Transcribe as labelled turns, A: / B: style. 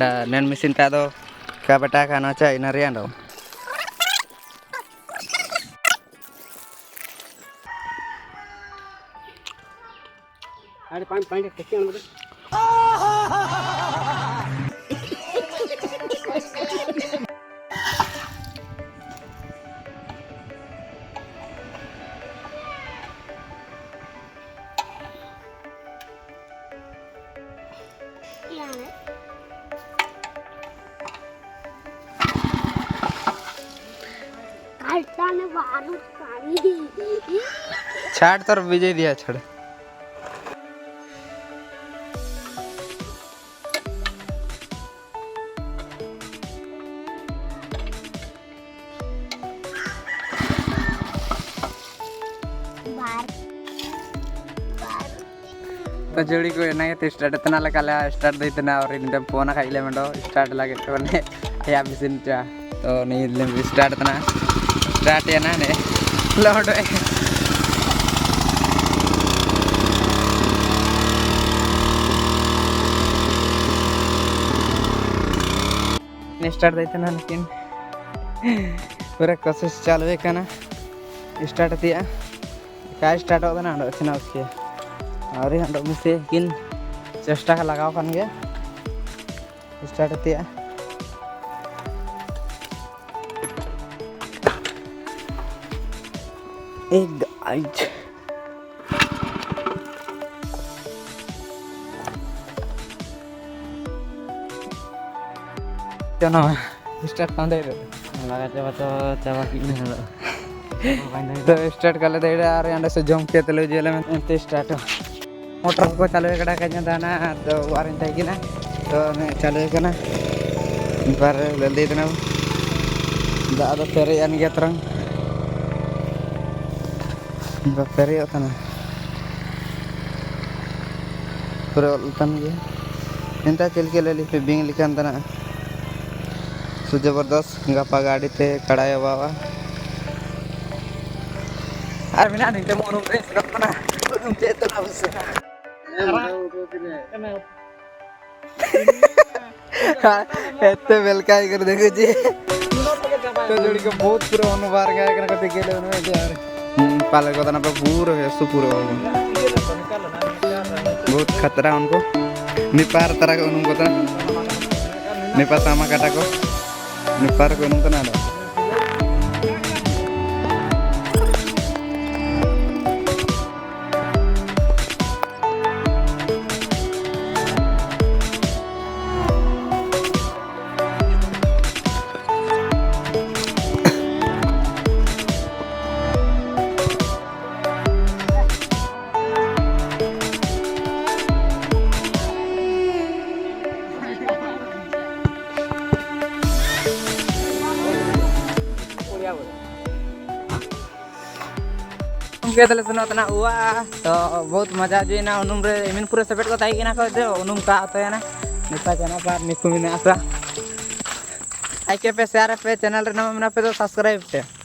A: नेन मेसिन टा दो का बेटा का नचा इन रियान दो
B: अरे पानी पानी कैसे आने बता
A: छाड़ तर विजय दिया छड़ तो जोड़ी को ना तो स्टार्ट इतना लगा स्टार्ट दे इतना और इन फोन खाइले मंडो स्टार्ट लगे तो ने या मशीन चा तो नहीं स्टार्ट इतना स्टार्ट या ना ने लोड ने स्टार्ट दे इतना लेकिन पूरा कोशिश चालू है करना स्टार्ट दिया क्या स्टार्ट होगा ना इतना उसके और हम से किन चेष्टा का लगाओ kan गया स्टार्ट दिया एक गाइज चलो स्टार्ट कर दे लगा तो चावा की तो स्टार्ट कर ले यार यहां से जंप के तले जेल में स्टार्ट मोटर को चालू कड़ा कहीं दाना तो वारंट है कि ना तो चालू करना पर जल्दी इतना दादा फेरे यानी क्या तरंग फेरे होता ना पूरे उल्टन गया इंता चल के ले ली फिर बिंग लिखा अंदर ना सु जबरदस्त गप्पा गाड़ी ते कड़ाया बाबा अरे बिना नहीं तो मोनू प्रेस करता ना तुम चेतना बस एते वेलकाई कर देखो जी तो जोड़ी को बहुत पूरा अनुवार गया करना कते गेले उन्हें यार पाले को तना पूरा है सुपूरा बहुत खतरा उनको निपार तरह को उनको ता निपार sama kata को निपार को उनको ना तले सुनो तना हुआ तो बहुत मजा जो ना उनुम रे इमिन पूरे सेपेट को ताई ना को दे उनुम का आता है ना निपा जाना पर निकु मिने आसा आई के पे शेयर पे चैनल रे नाम पे तो सब्सक्राइब पे